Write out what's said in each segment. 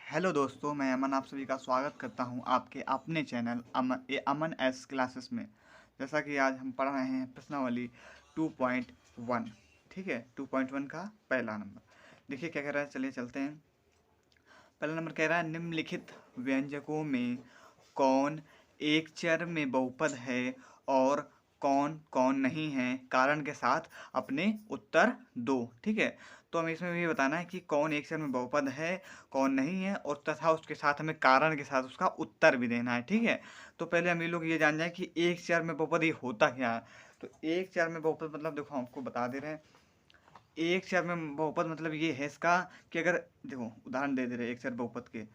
Hello दोस्तों, मैं अमन आप सभी का स्वागत करता हूं आपके अपने चैनल अमन एस क्लासेस में। जैसा कि आज हम पढ़ रहे हैं प्रश्नावली 2.1। ठीक है, 2.1 का पहला नंबर। देखिए क्या कह रहा है, चलिए चलते हैं। पहला नंबर कह रहा है निम्नलिखित व्यंजकों में कौन एक चर में बहुपद है और कौन कौन नहीं है, कारण के साथ अपने उत्तर दो। ठीक है, तो हमें इसमें ये बताना है कि कौन एक चर में बहुपद है, कौन नहीं है, और तथा उसके साथ हमें कारण के साथ उसका उत्तर भी देना है। ठीक है, तो पहले हम ये लोग ये जान जाए कि एक चर में बहुपद ये होता क्या है। तो एक चर में बहुपद मतलब देखो हम आपको बता दे रहे हैं। एक चर में बहुपद मतलब ये है इसका कि अगर देखो उदाहरण दे रहे हैं एक चर बहुपद के।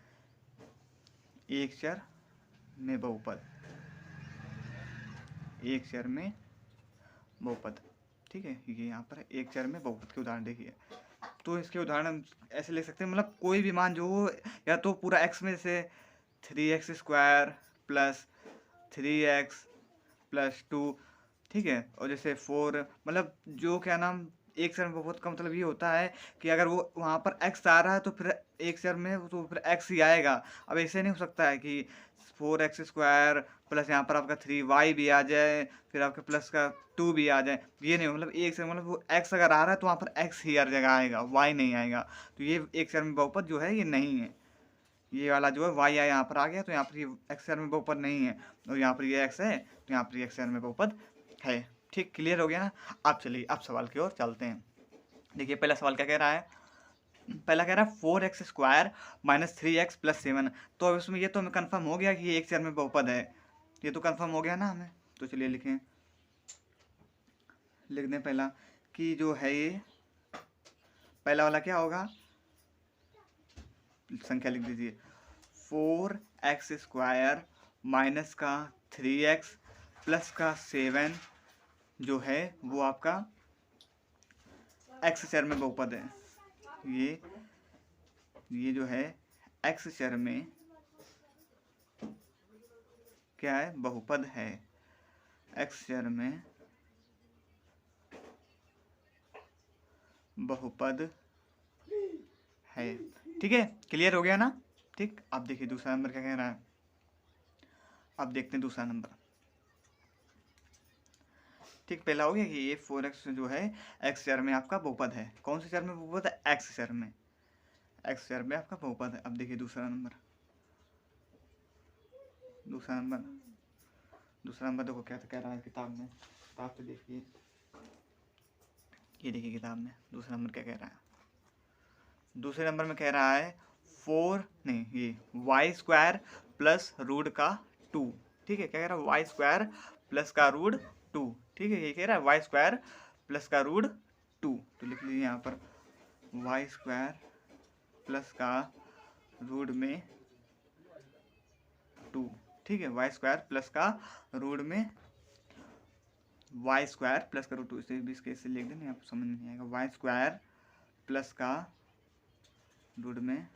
एक चर में बहुपद, एक चर में बहुपद। ठीक है, ये यहाँ पर एक चर में बहुपद के उदाहरण देखिए। तो इसके उदाहरण हम ऐसे ले सकते हैं, मतलब कोई भी मान जो हो, या तो पूरा एक्स में से 3x² प्लस 3x+2। ठीक है, और जैसे 4, मतलब जो क्या नाम एक चर में बहुपद का मतलब ये होता है कि अगर वो वहाँ पर x आ रहा है तो फिर एक चर में तो फिर x ही आएगा। अब ऐसे नहीं हो सकता है कि 4x² प्लस यहाँ पर आपका 3y भी आ जाए, फिर आपके प्लस का 2 भी आ जाए। ये नहीं, मतलब एक चर मतलब वो x अगर आ रहा है तो वहाँ पर x ही हर जगह आएगा, y नहीं आएगा। तो ये एक चर में बहुपद जो है ये नहीं है। ये वाला जो है y यहाँ पर आ गया, तो यहाँ पर ये x चर में बहुपद नहीं है, और यहाँ पर ये x है तो यहाँ पर ये x चर में बहुपद है। ठीक, क्लियर हो गया ना। अब चलिए अब सवाल की ओर चलते हैं। देखिए पहला सवाल क्या कह रहा है। पहला कह रहा है 4x² माइनस 3x+7। तो अब इसमें ये तो हमें कन्फर्म हो गया कि ये एक चर में बहुपद है। ये तो कन्फर्म हो गया ना हमें। तो चलिए लिख दें पहला कि जो है ये पहला वाला क्या होगा, संख्या लिख दीजिए। 4x² माइनस का 3x प्लस का 7 जो है वो आपका x चर में बहुपद है। ये जो है x चर में क्या है, बहुपद है। x चर में बहुपद है। ठीक है, क्लियर हो गया ना। ठीक, अब देखिए दूसरा नंबर क्या कह रहा है। अब देखते हैं दूसरा नंबर। ठीक, पहला हो गया कि ये 4x जो है x चर में आपका बहुपद है। कौन से चर में बहुपद है, x चर में। x चर में आपका बहुपद है। अब देखिए दूसरा नंबर। दूसरा नंबर देखो क्या कह रहा है किताब में। किताब पे देखिए, ये देखिए किताब में दूसरा नंबर क्या कह रहा है। दूसरे नंबर में कह रहा है 4 नहीं, ये y² प्लस रूट का 2। ठीक है, क्या कह रहा है, y² प्लस का रूट 2। ठीक है, ये कह रहा है y² प्लस का रूट 2। तो लिख लीजिए यहाँ पर y² प्लस का रूट में 2। ठीक है, y² प्लस का रूट में y² प्लस का रूट 2। इसे भी इसके लिख देना, आपको समझ नहीं आएगा। y² प्लस का रूट में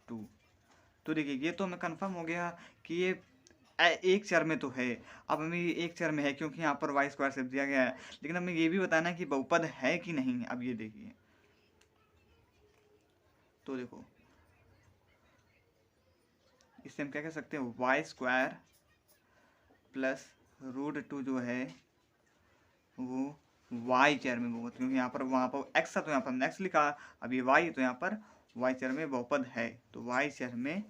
2। तो देखिए ये तो हमें कंफर्म हो गया कि ये एक चर में तो है। अब हमें ये एक चर में है क्योंकि यहाँ पर y² से दिया गया है, लेकिन हमें ये भी बताना है कि बहुपद है कि नहीं है। अब ये देखिए, तो देखो इससे हम क्या कह सकते हैं, y² प्लस रूट 2 जो है वो y चर में बहुपद, क्योंकि यहाँ पर वहाँ पर x था तो यहाँ पर हमने x लिखा। अब ये y तो यहाँ पर y चर में बहुपद है, तो y चर में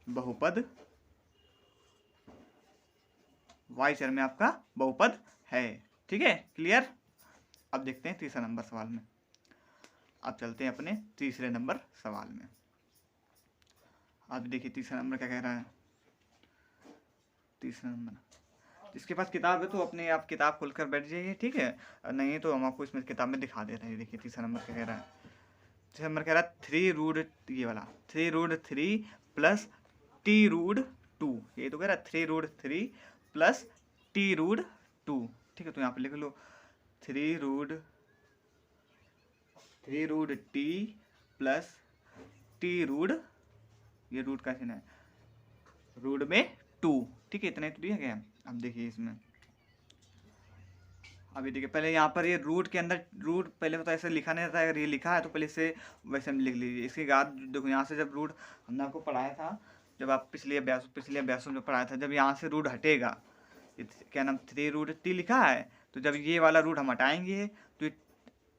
बहुपद, y चर में आपका बहुपद है। ठीक है, क्लियर। अब देखते हैं तीसरा नंबर सवाल में। अब चलते हैं अपने तीसरे नंबर सवाल में। अब देखिए तीसरा नंबर क्या कह रहा है। तीसरा नंबर, जिसके पास किताब है तो अपने आप किताब खोलकर बैठ जाइए। ठीक है, नहीं तो हम आपको इसमें किताब में दिखा दे रहे हैं। देखिए तीसरा नंबर क्या कह रहा है। तीसरा नंबर कह रहा है 3 ये वाला 3√3 प्लस t√2। ये तो कह रहा है 3√3 प्लस t√2। ठीक है, तो यहाँ पे लिख लो 3√t प्लस t√, ये रूट का चिन्ह है, रूट में 2। ठीक है, इतना ही तो दिया गया। अब देखिए इसमें अभी देखिए पहले यहाँ पर ये रूट के अंदर रूट पहले तो ऐसे लिखा नहीं रहता है, अगर ये लिखा है तो पहले इसे वैसे हम लिख लीजिए। इसके बाद देखो यहाँ से जब रूट हमने आपको पढ़ाया था, जब आप पिछले अभ्यासों में पढ़ाया था, जब यहाँ से रूट हटेगा, क्या नाम 3√t लिखा है, तो जब ये वाला रूट हम हटाएंगे तो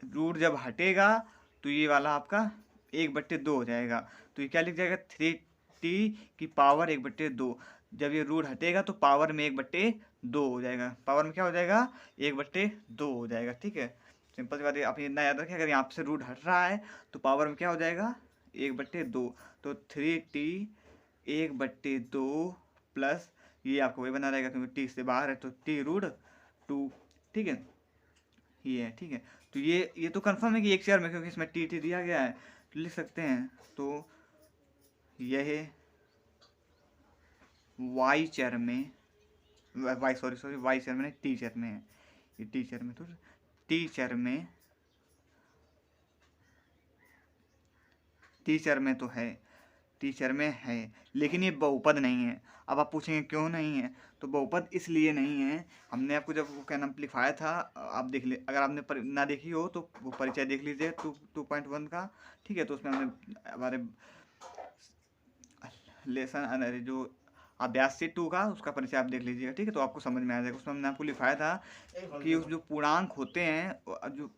रूट जब हटेगा तो ये वाला आपका 1/2 हो जाएगा। तो ये क्या लिख जाएगा 3t की पावर 1/2। जब ये रूट हटेगा तो पावर में 1/2 हो जाएगा, पावर में क्या हो जाएगा 1/2 हो जाएगा। ठीक है, सिंपल सी बात है, आप इतना याद रखें, अगर यहाँ से रूट हट रहा है तो पावर में क्या हो जाएगा 1/2। तो 3t 1/2 प्लस ये आपको वही बना रहेगा क्योंकि टी से बाहर है तो t√2। ठीक है, ये है। ठीक है, तो ये तो कंफर्म है कि एक चर में, क्योंकि इसमें टी दिया गया है तो लिख सकते हैं। तो यह वाई चर में वाई चर में टी चर में है, ये टी चर में, तो टी चर में तो है, टी चर में है, लेकिन ये बहुपद नहीं है। अब आप पूछेंगे क्यों नहीं है, तो बहुपद इसलिए नहीं है, हमने आपको जब वो क्या नाम लिखवाया था, आप देख ले, अगर आपने ना देखी हो तो वो परिचय देख लीजिए 2.1 का। ठीक है, तो उसमें हमने हमारे लेसन जो अभ्यास से 2 का उसका परिचय आप देख लीजिएगा। ठीक है, तो आपको समझ में आ जाएगा। उसमें हमने आपको लिखवाया था कि उस जो पूर्णांक होते हैं, जो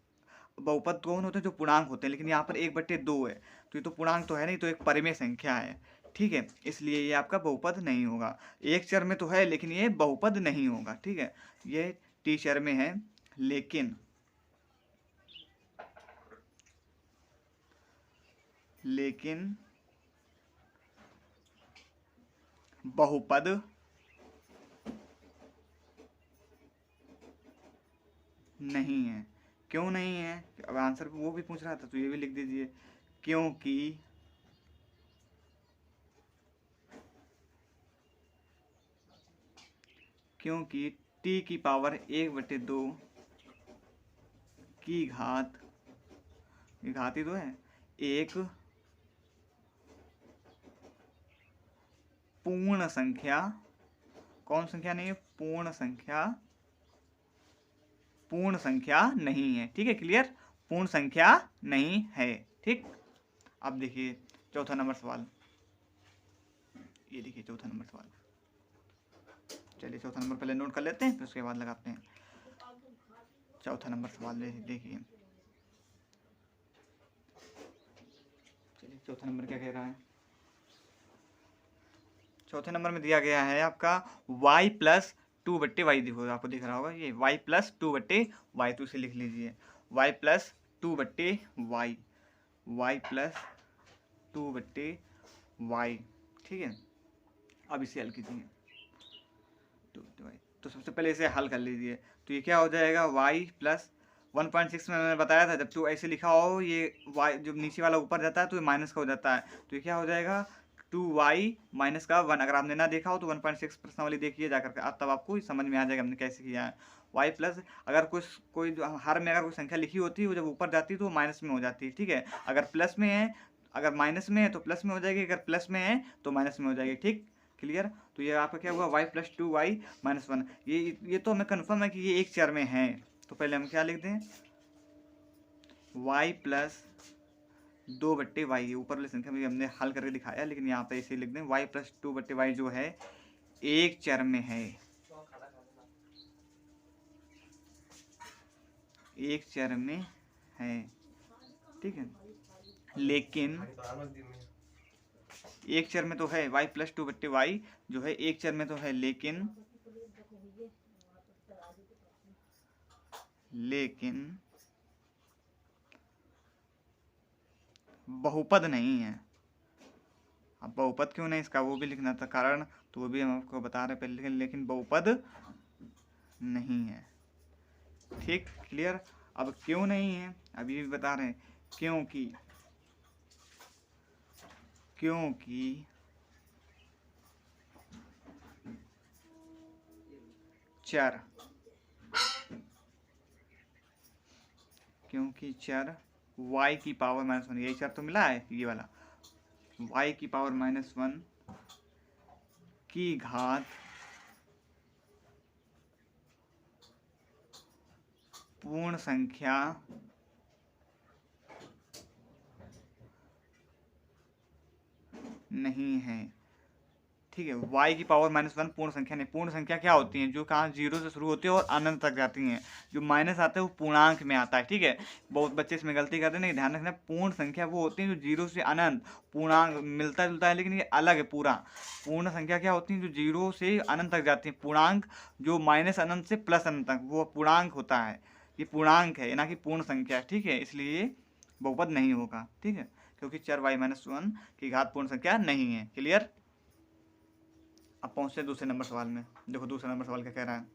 बहुपद कौन होते हैं, जो पूर्णांक होते हैं, लेकिन यहाँ पर 1/2 है, तो ये तो पूर्णांक तो है नहीं, तो एक परिमेय संख्या है। ठीक है, इसलिए ये आपका बहुपद नहीं होगा। एक चर में तो है लेकिन ये बहुपद नहीं होगा। ठीक है, ये टी चर में है लेकिन बहुपद नहीं है। क्यों नहीं है, अब आंसर वो भी पूछ रहा था तो ये भी लिख दीजिए, क्योंकि t की पावर 1/2 की घात ही तो है, एक पूर्ण संख्या, कौन संख्या नहीं है, पूर्ण संख्या नहीं है। ठीक है, क्लियर, पूर्ण संख्या नहीं है। ठीक, अब देखिए चौथा नंबर सवाल, ये देखिए चौथा नंबर सवाल। चलिए चौथा नंबर पहले नोट कर लेते हैं, फिर उसके बाद लगाते हैं। चौथा नंबर सवाल देखिए, चलिए चौथा नंबर क्या कह रहा है। चौथे नंबर में दिया गया है आपका y + 2/y, देखो आपको दिख रहा होगा ये y + 2/y, तो इसे लिख लीजिए y + 2/y, y + 2/y। ठीक है, अब इसे हल कीजिए, तो सबसे पहले इसे हल कर लीजिए। तो ये क्या हो जाएगा y + 1.6 में मैंने बताया था, जब तो ऐसे लिखा हो ये y जब नीचे वाला ऊपर जाता है तो ये माइनस का हो जाता है, तो ये क्या हो जाएगा 2y - 1। अगर आपने ना देखा हो तो 1.6 प्रश्नावली देखिए जाकर के, तब आपको समझ में आ जाएगा हमने कैसे किया है। y प्लस अगर कोई हर में अगर कोई संख्या लिखी होती है वो जब ऊपर जाती है तो माइनस में हो जाती है। ठीक है, अगर प्लस में है, अगर माइनस में है तो प्लस में हो जाएगी, अगर प्लस में है तो माइनस में हो जाएगी। ठीक, क्लियर। तो ये आपका क्या हुआ y + 2y - 1। ये तो हमें कन्फर्म है कि ये एक चर में है, तो पहले हम क्या लिख दें y + 2/y, ऊपर वाली संख्या में हमने हल करके दिखाया, लेकिन यहाँ पे इसे लिख दें y + 2/y जो है एक चर में है, एक चर में है। ठीक है, लेकिन एक चर में तो है y + 2/y जो है एक चर में तो है, लेकिन बहुपद नहीं है। अब बहुपद क्यों नहीं, इसका वो भी लिखना था कारण, तो वो भी हम आपको बता रहे पहले, लेकिन बहुपद नहीं है। ठीक, क्लियर। अब क्यों नहीं है, अभी भी बता रहे हैं, क्योंकि चर y की पावर -1, यही चर तो मिला है, ये वाला y की पावर -1 की घात पूर्ण संख्या नहीं है। ठीक है, y की पावर -1 पूर्ण संख्या नहीं। पूर्ण संख्या क्या होती है? जो कहाँ 0 से शुरू होती है और अनंत तक जाती हैं। जो माइनस आता है वो पूर्णांक में आता है। ठीक है, बहुत बच्चे इसमें गलती करते हैं, नहीं ध्यान रखना। पूर्ण संख्या वो होती है जो 0 से अनंत, पूर्णांक मिलता जुलता है लेकिन ये अलग है पूरा। पूर्ण संख्या क्या होती है? जो 0 से अनंत तक जाती है। पूर्णांक जो माइनस अनंत से प्लस अनंत तक, वो पूर्णांक होता है। ये पूर्णांक है ना कि पूर्ण संख्या। ठीक है, इसलिए ये बहुपद नहीं होगा। ठीक है, क्योंकि चर y-1 की घात पूर्ण संख्या नहीं है। क्लियर? अब पहुंचते हैं दूसरे नंबर सवाल में। देखो दूसरा नंबर सवाल क्या कह रहा है।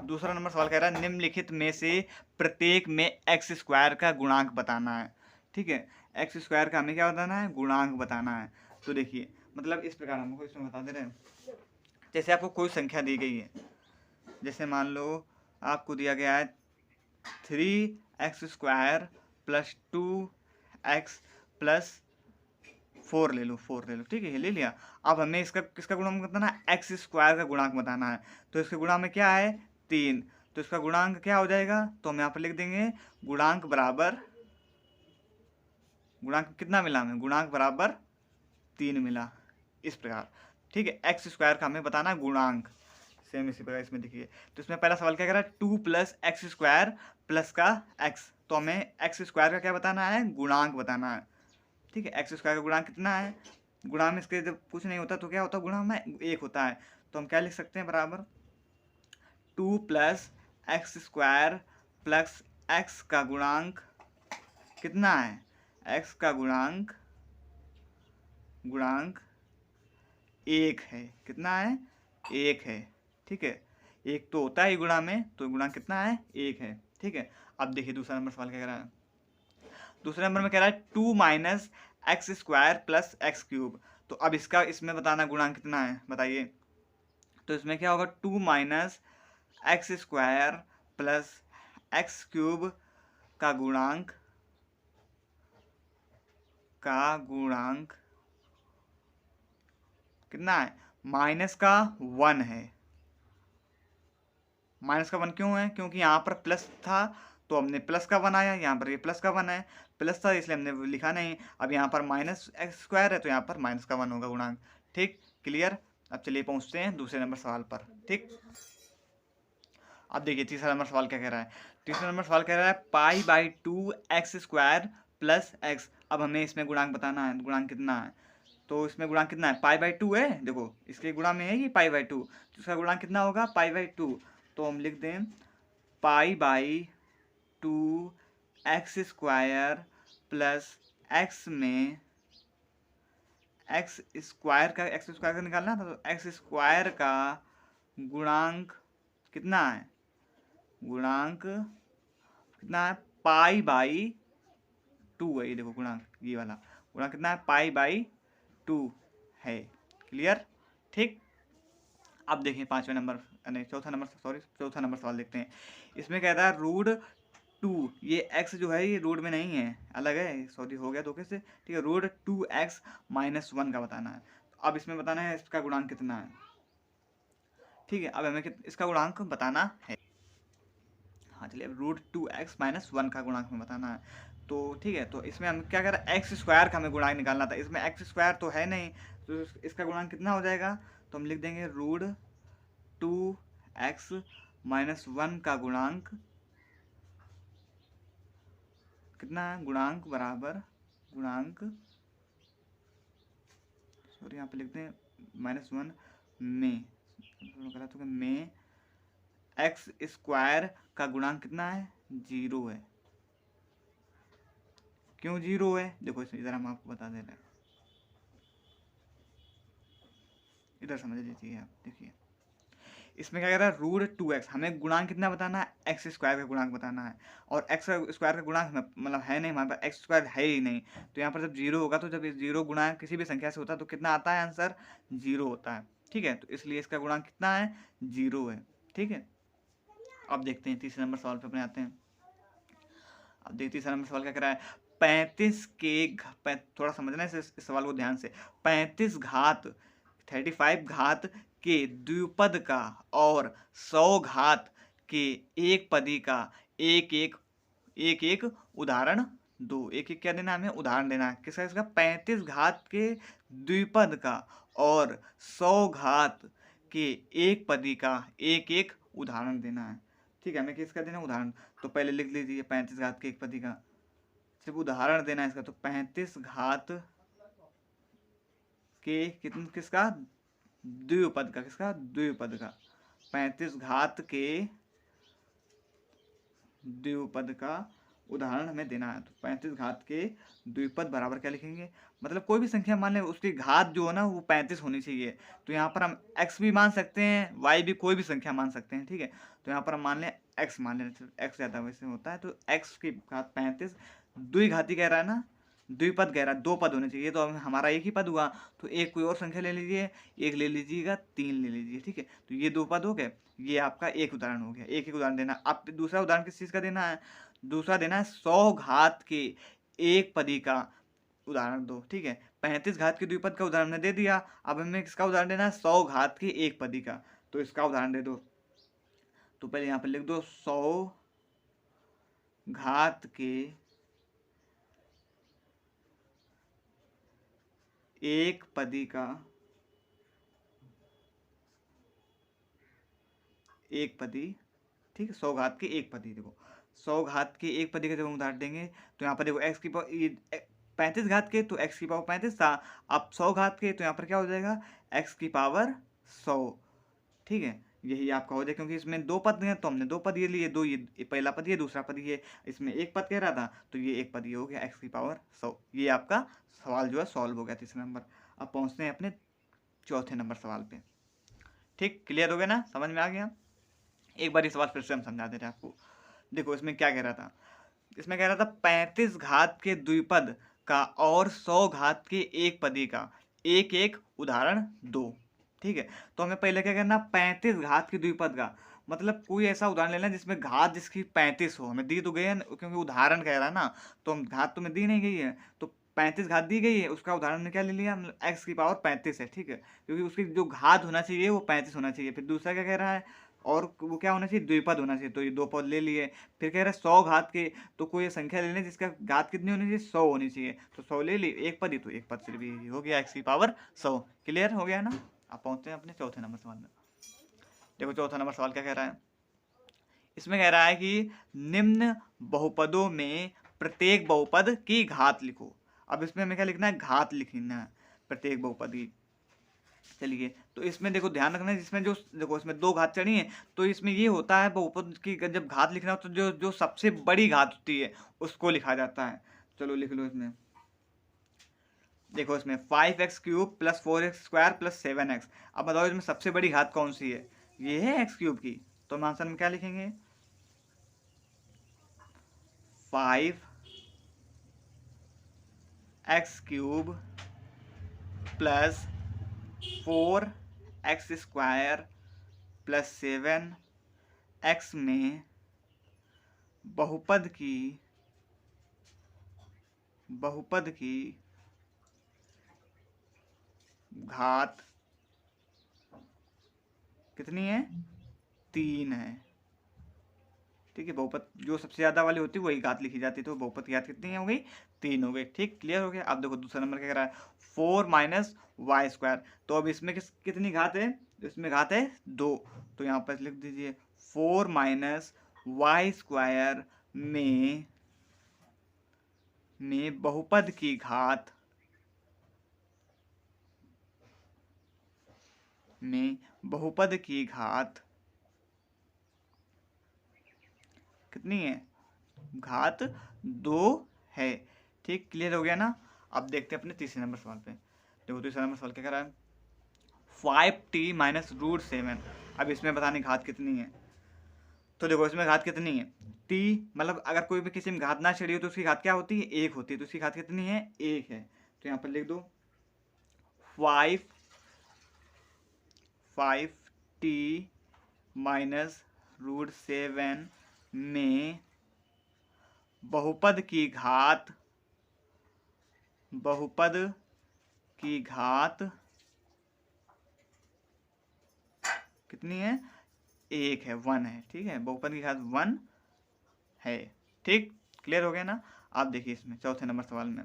दूसरा नंबर सवाल कह रहा है निम्नलिखित में से प्रत्येक में एक्स स्क्वायर का गुणांक बताना है। ठीक है, एक्स स्क्वायर का हमें क्या बताना है? गुणांक बताना है। तो देखिए, मतलब इस प्रकार हमको इसमें बता दे रहे हैं। जैसे आपको कोई संख्या दी गई है, जैसे मान लो आपको दिया गया है 3x² + 2x + 4 ले लो, 4 ले लो। ठीक है, ये ले लिया। अब हमें इसका किसका गुणांक बताना है? एक्स स्क्वायर का गुणांक बताना है। तो इसके गुणांक में क्या है? 3। तो इसका गुणांक क्या हो जाएगा? तो हम यहाँ पर लिख देंगे गुणांक बराबर, गुणांक कितना मिला हमें? गुणांक बराबर 3 मिला, इस प्रकार। ठीक है, एक्स स्क्वायर का हमें बताना है गुणांक। सेम इसी प्रकार इसमें देखिए। तो इसमें पहला सवाल क्या कह रहा है? 2 + x² प्लस का x। तो हमें एक्स स्क्वायर का क्या बताना है? गुणांक बताना है। ठीक है, एक्स स्क्वायर का गुणांक कितना है? गुणांक में इसके जब कुछ नहीं होता तो क्या होता है? गुणांक में 1 होता है। तो हम क्या लिख सकते हैं? बराबर 2 + x² प्लस x का गुणांक कितना है? x का गुणांक 1 है। कितना है? 1 है। ठीक है, 1 तो होता है गुणा में, तो गुणांक कितना है? 1 है। ठीक है, अब देखिए दूसरा नंबर सवाल क्या कह रहा है। दूसरे नंबर में कह रहा है 2 - x² प्लस x³। तो अब इसका इसमें बताना गुणांक कितना है, बताइए। तो इसमें क्या होगा? 2 - x² प्लस x³ का गुणांक कितना है? -1 है। -1 क्यों है? क्योंकि यहाँ पर प्लस था तो हमने प्लस का बनाया, यहाँ पर ये प्लस का बना है। प्लस था इसलिए हमने लिखा नहीं। अब यहाँ पर -x² है तो यहाँ पर -1 होगा गुणांक। ठीक, क्लियर? अब चलिए पहुँचते हैं दूसरे नंबर सवाल पर। ठीक, अब देखिए तीसरा नंबर सवाल क्या कह रहा है। तीसरा नंबर सवाल कह रहा है π/2 x² प्लस x। अब हमें इसमें गुणांक बताना है, गुणांक कितना है। तो इसमें गुणांक कितना है? π/2 है। देखो इसके गुणा में है ये π/2, तो इसका गुणांक कितना होगा? π/2। तो हम लिख दें π/2 x² प्लस x में x² का निकालना था, तो x² का गुणांक कितना है? गुणांक कितना है? π/2 है। ये देखो गुणांक, ये वाला गुणांक कितना है? π/2 है। क्लियर? ठीक, अब देखिए चौथा नंबर सवाल देखते हैं। इसमें कहता है √2। ये x जो है ये रूट में नहीं है, अलग है, सॉरी हो गया धोखे से। ठीक है, √2x - 1 का बताना है। अब इसमें बताना है इसका गुणांक कितना है। ठीक है, अब हमें इसका गुणांक बताना है। हाँ चलिए, अब √2x - 1 का गुणांक हमें बताना है। तो ठीक है, तो इसमें हम क्या कर रहे हैं? x² का हमें गुणांक निकालना था। इसमें x² तो है नहीं, तो इसका गुणांक कितना हो जाएगा? तो हम लिख देंगे √2x - 1 का गुणांक कितना है? गुणांक बराबर सॉरी यहाँ पे लिखते हैं -1 में x² का गुणांक कितना है? 0 है। क्यों 0 है? देखो इधर हम आपको बता दे रहे हैं, इधर समझ लीजिए आप। देखिए इसमें क्या कह रहा है? √2x, हमें गुणांक कितना बताना है? x² का गुणांक बताना है। और x² का गुणांक मतलब है नहीं हमारे पास, x² है ही नहीं। तो यहाँ पर जब 0 होगा, तो जब 0 गुणा किसी भी संख्या से होता है तो कितना आता है आंसर? 0 होता है। ठीक है, तो इसलिए इसका गुणांक कितना है? 0 है। ठीक है, अब देखते हैं तीसरे नंबर सवाल पे अपने आते हैं। अब देखिए तीसरा नंबर सवाल क्या कह रहा है। 35 के थोड़ा समझना है इस सवाल को ध्यान से। 35 घात 35 घात के द्विपद का और 100 घात के एक पदी का एक एक उदाहरण दो। एक एक क्या देना है हमें, उदाहरण देना है। किसका, इसका 35 घात के द्विपद का और 100 घात के एक पदी का एक एक उदाहरण देना है। ठीक है, हमें किसका देना है, उदाहरण। तो पहले लिख लीजिए 35 घात के एक पदी का, सिर्फ उदाहरण देना है इसका। तो 35 घात के कितने, किसका, द्विपद का, किसका, द्विपद का। 35 घात के द्विपद का उदाहरण हमें देना है। तो 35 घात के द्विपद बराबर क्या लिखेंगे, मतलब कोई भी संख्या मान लें उसकी घात जो है ना वो 35 होनी चाहिए। तो यहाँ पर हम x भी मान सकते हैं, y भी, कोई भी संख्या मान सकते हैं। ठीक है, तो यहाँ पर हम मान लें x, मान लें x ज़्यादा वैसे होता है। तो x की घात 35, द्विघाती कह रहा है ना, द्विपद कह रहा है, दो पद होने चाहिए। तो हमारा एक ही पद हुआ, तो एक कोई और संख्या ले लीजिए, एक ले लीजिएगा, 3 ले लीजिए। ठीक है, तो ये दो पद हो गए, ये आपका एक उदाहरण हो गया। एक एक उदाहरण देना। अब दूसरा उदाहरण किस चीज़ का देना है, दूसरा देना है 100 घात के एक पदी का उदाहरण दो। ठीक है, 35 घात के द्विपद का उदाहरण दे दिया। अब हमें किसका उदाहरण देना है, 100 घात के एक पदी का। तो इसका उदाहरण दे दो। तो पहले यहाँ पर लिख दो 100 घात के एक पदी का एक पदी। ठीक है, 100 घात के एक पदी। देखो 100 घात के एक पदी का जब हम उदाहरण देंगे तो यहाँ पर देखो x की पावर 35 घात के, तो x की पावर 35 था। अब 100 घात के, तो यहाँ पर क्या हो जाएगा, x की पावर 100। ठीक है, यही आपका हो जाए, क्योंकि इसमें दो पद हैं तो हमने दो पद ये लिए, दो ये पहला पद ये, दूसरा पद ये। इसमें एक पद कह रहा था तो ये एक पद ये हो गया, x की पावर 100। ये आपका सवाल जो है सॉल्व हो गया, तीसरे नंबर। अब पहुँचते हैं अपने चौथे नंबर सवाल पे। ठीक, क्लियर हो गया ना, समझ में आ गया। एक बार इस सवाल फिर से हम समझा दे रहे हैं आपको। देखो इसमें क्या कह रहा था, इसमें कह रहा था 35 घात के द्विपद का और 100 घात के एक पदी का एक एक उदाहरण दो। ठीक है, तो हमें पहले क्या करना, 35 घात के द्विपद का, मतलब कोई ऐसा उदाहरण लेना जिसमें घात जिसकी 35 हो। हमें दी तो गई है क्योंकि उदाहरण कह रहा है ना, तो हम घात तो में दी नहीं गई है, तो 35 घात दी गई है, उसका उदाहरण में क्या ले लिया, मतलब x की पावर 35 है। ठीक है, क्योंकि उसकी जो घात होना चाहिए वो 35 होना चाहिए। फिर दूसरा क्या कह रहा है, और वो क्या होना चाहिए, द्विपद होना चाहिए। तो ये दो पद ले लिए। फिर कह रहा है 100 घात के, तो कोई संख्या ले लें जिसका घात कितनी होनी चाहिए, 100 होनी चाहिए। तो 100 ले ली, एक पद ही, तो एक पद सिर्फ ये हो गया, x की पावर 100। क्लियर हो गया ना। अब पहुंचते हैं अपने चौथे नंबर सवाल में। देखो चौथा नंबर सवाल क्या कह रहा है, इसमें कह रहा है कि निम्न बहुपदों में प्रत्येक बहुपद की घात लिखो। अब इसमें हमें क्या लिखना है, घात लिखना है प्रत्येक बहुपद की। चलिए, तो इसमें देखो ध्यान रखना है, जिसमें जो देखो इसमें दो घात चढ़ी है, तो इसमें ये होता है बहुपद की जब घात लिखना हो तो जो जो सबसे बड़ी घात होती है उसको लिखा जाता है। चलो लिख लो इसमें। देखो इसमें 5x³ + 4x² + 7x। अब बताओ इसमें सबसे बड़ी घात कौन सी है, ये है x³ की। तो हम आंसर में क्या लिखेंगे, 5x³ + 4x² + 7x में बहुपद की घात कितनी है, 3 है। ठीक है, बहुपद जो सबसे ज्यादा वाली होती है वही घात लिखी जाती है। तो बहुपद की घात कितनी हो गई, 3 हो गई। ठीक, क्लियर हो गया। अब देखो दूसरा नंबर क्या कह रहा है, 4 - y²। तो अब इसमें कितनी घात है, इसमें घात है 2। तो यहाँ पर लिख दीजिए 4 - y² में बहुपद की घात कितनी है, घात 2 है। ठीक, क्लियर हो गया ना। अब देखते हैं अपने तीसरे नंबर सवाल पे। देखो तीसरा नंबर सवाल क्या कर रहा है, 5t - √7। अब इसमें बताने घात कितनी है। तो देखो इसमें घात कितनी है, t, मतलब अगर कोई भी किसी में घात ना चढ़ी हो तो उसकी घात क्या होती है, 1 होती है। तो उसकी घात कितनी है, 1 है। तो यहाँ पर लिख दो 5t - √7 में बहुपद की घात कितनी है, 1 है, 1 है, ठीक है, बहुपद की घात 1 है, ठीक, क्लियर हो गया ना। आप देखिए इसमें चौथे नंबर सवाल में,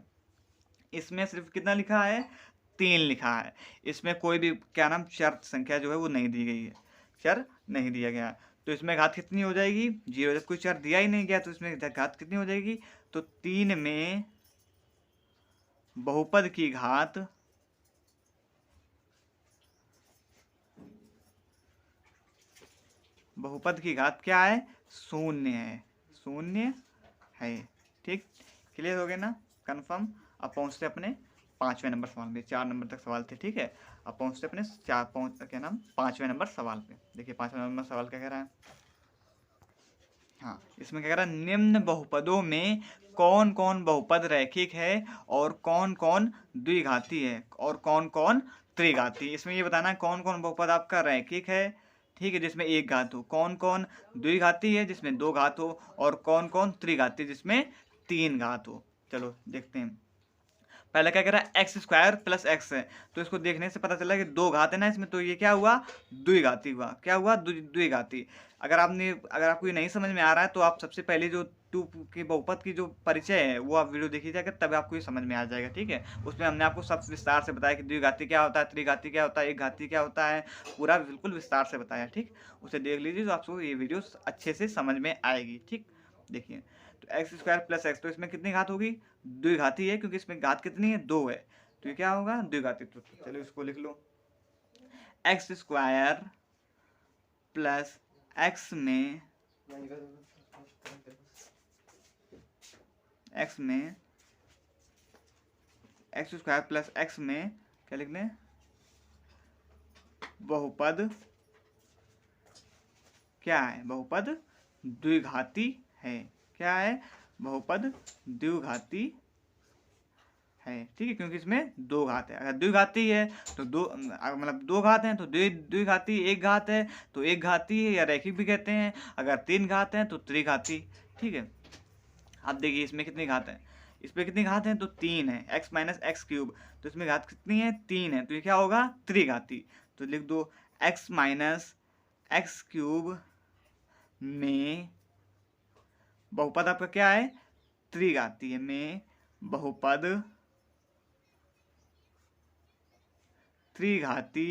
इसमें सिर्फ कितना लिखा है, 3 लिखा है, इसमें कोई भी क्या नाम चर संख्या जो है वो नहीं दी गई है, चर नहीं दिया गया, तो इसमें घात कितनी हो जाएगी, 0, जब कोई चर दिया ही नहीं गया तो इसमें घात कितनी हो जाएगी, तो 3 में बहुपद की घात क्या है, 0 है, 0 है, ठीक, क्लियर हो गया ना, कंफर्म। अब पहुंचते अपने 5वें नंबर सवाल पे, 4 नंबर तक सवाल थे, ठीक है, अब पहुंचते अपने क्या नाम 5वें नंबर सवाल पे। देखिए 5वां नंबर सवाल क्या कह रहा है, हाँ इसमें क्या कह रहा है, निम्न बहुपदों में कौन कौन बहुपद रैखिक है और कौन कौन द्विघाती है और कौन कौन त्रिघाती। इसमें ये बताना है कौन कौन बहुपद आपका रैखिक है, ठीक है, जिसमें एक घात हो, कौन कौन द्विघाती है जिसमें 2 घात हो, और कौन कौन त्रिघाती जिसमें 3 घात हो। चलो देखते हैं, पहले क्या कह रहा है, एक्स स्क्वायर प्लस एक्स है, तो इसको देखने से पता चला कि 2 घात है ना इसमें, तो ये क्या हुआ, द्विघाती हुआ, क्या हुआ, द्विघाती। अगर आपको ये नहीं समझ में आ रहा है तो आप सबसे पहले जो 2 के बहुपद की जो परिचय है वो आप वीडियो देखिए जाकर, तब आपको ये समझ में आ जाएगा, ठीक है, उसमें हमने आपको सब विस्तार से बताया कि द्विघाती क्या होता है, त्रिघाती क्या होता है, एक घाती क्या होता है, पूरा बिल्कुल विस्तार से बताया, ठीक, उसे देख लीजिए तो आपको ये वीडियो अच्छे से समझ में आएगी, ठीक। देखिए तो एक्स स्क्वायर प्लस एक्स, तो इसमें कितनी घात होगी, द्विघाती है, क्योंकि इसमें घात कितनी है, 2 है, तो ये क्या होगा, द्विघाती। तो चलो इसको लिख लो, एक्स स्क्वायर प्लस एक्स में एक्स स्क्वायर प्लस एक्स में क्या लिख लें, बहुपद क्या है, बहुपद द्विघाती है, क्या है, बहुपद द्विघाती है, ठीक है, क्योंकि इसमें 2 घात है, अगर द्विघाती है तो मतलब 2 घात हैं तो द्विघाती, एक घात है तो एक घाती है या रैखिक भी कहते हैं, अगर 3 घात हैं तो त्रिघाती, ठीक है। अब देखिए इसमें कितनी घात है, इसमें कितनी घात है, तो 3 है, x माइनस एक्स क्यूब, तो इसमें घात कितनी है, 3 है, तो ये क्या होगा, त्रिघाती। तो लिख दो x माइनस एक्स क्यूब में बहुपद आपका क्या है, त्रिघाती है, में बहुपद त्रिघाती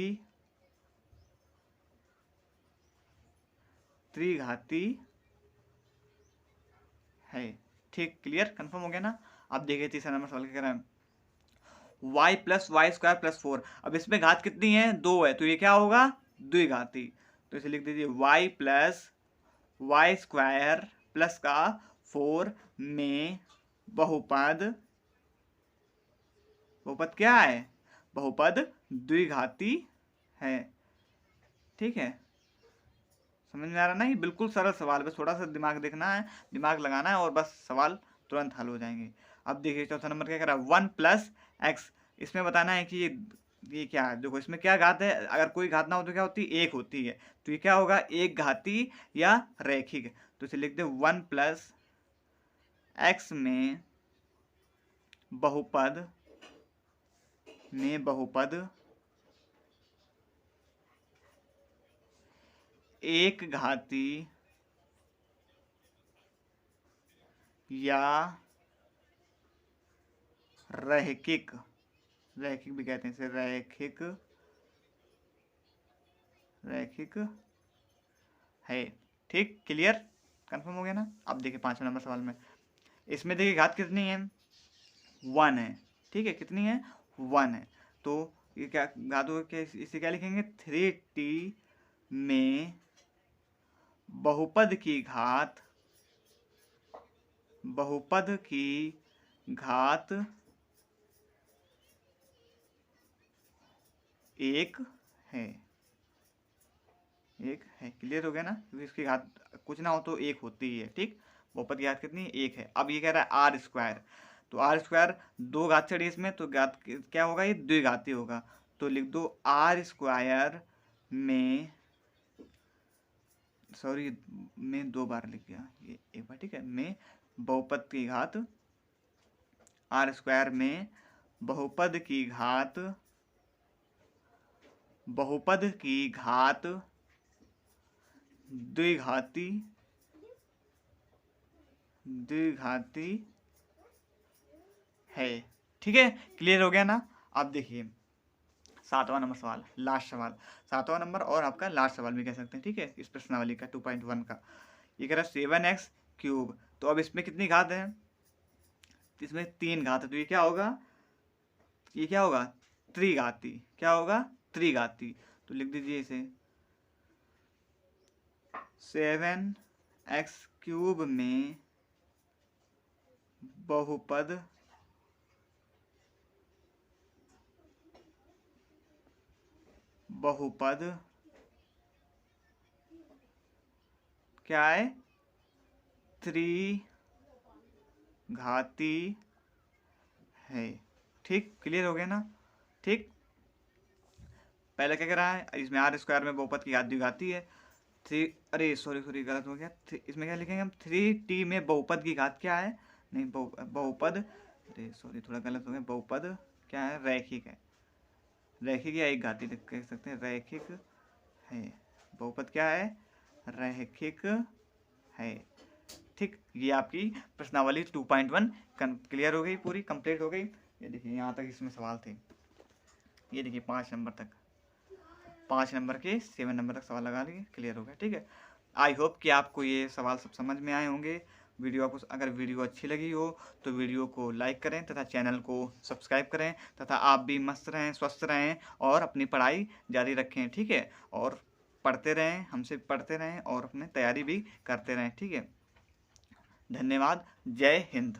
है, ठीक, क्लियर, कंफर्म हो गया ना। अब देखिए तीसरा नंबर सवाल क्या कह रहा है, y plus y square plus 4, अब इसमें घात कितनी है, 2 है, तो ये क्या होगा, द्विघाती, तो इसे लिख दीजिए y plus y square plus का 4 में बहुपद क्या है, बहुपद द्विघाती है, ठीक है, समझ में आ रहा ना, ये बिल्कुल सरल सवाल, बस थोड़ा सा दिमाग देखना है, दिमाग लगाना है और बस सवाल तुरंत हल हो जाएंगे। अब देखिए चौथा नंबर क्या कह रहा है, 1 प्लस एक्स, इसमें बताना है कि ये क्या है, देखो इसमें क्या घात है, अगर कोई घात ना हो तो क्या होती है, एक होती है, तो ये क्या होगा, एक घाती या रैखिक, तो इसे लिख दे 1 प्लस एक्स में बहुपद एक घाती या रैखिक भी कहते हैं इसे, रैखिक है, ठीक, क्लियर, कंफर्म हो गया ना। अब देखिए 5वां नंबर सवाल में, इसमें देखिए घात कितनी है, 1 है, ठीक है, कितनी है, 1 है, तो ये क्या घात होगा, क्या इसे क्या लिखेंगे, 3t में बहुपद की घात 1 है, क्लियर हो गया ना, क्योंकि इसकी घात कुछ ना हो तो 1 होती ही है, ठीक, बहुपद की घात कितनी है, 1 है। अब ये कह रहा है आर स्क्वायर, तो आर स्क्वायर 2 घात चढ़ी इसमें, तो घात क्या होगा, ये द्विघाती होगा, तो लिख दो आर स्क्वायर में, सॉरी मैं 2 बार लिख गया, ये एक बार, ठीक है, में बहुपद की घात, आर स्क्वायर में बहुपद की घात द्विघाती द्विघाती है। ठीक है, क्लियर हो गया ना। अब देखिए 7वां नंबर सवाल, लास्ट सवाल, 7वां नंबर और आपका लास्ट सवाल भी कह सकते हैं। ठीक है, इस प्रश्नावली का 2.1 का ये कह रहा है 7x क्यूब। तो अब इसमें कितनी घात है? इसमें 3 घात है, तो ये क्या होगा? ये क्या होगा? त्रिघाती। क्या होगा? त्रिघाती। तो लिख दीजिए इसे 7x क्यूब में बहुपद क्या है? त्रिघाती है। ठीक, क्लियर हो गया ना। ठीक, पहले क्या कह रहा है? इसमें आर स्क्वायर में बहुपद की घात द्विघाती है। अरे सॉरी गलत हो गया। इसमें क्या लिखेंगे हम? 3t में बहुपद की घात क्या है? नहीं, बहुपद, अरे सॉरी थोड़ा गलत हो गया। बहुपद क्या है? रैखिक है। रैखिक या एक घाती कह सकते हैं। रैखिक है। बहुपद क्या है? रैखिक है। ठीक, ये आपकी प्रश्नावली 2.1 क्लियर हो गई, पूरी कंप्लीट हो गई। ये देखिए यहाँ तक इसमें सवाल थे। ये देखिए 5 नंबर तक, 5 नंबर के 7 नंबर तक सवाल लगा लिए, क्लियर हो गया। ठीक है, आई होप कि आपको ये सवाल सब समझ में आए होंगे। अगर वीडियो अच्छी लगी हो तो वीडियो को लाइक करें तथा चैनल को सब्सक्राइब करें, तथा आप भी मस्त रहें, स्वस्थ रहें और अपनी पढ़ाई जारी रखें। ठीक है, और पढ़ते रहें, हमसे पढ़ते रहें और अपने तैयारी भी करते रहें। ठीक है, धन्यवाद। जय हिंद।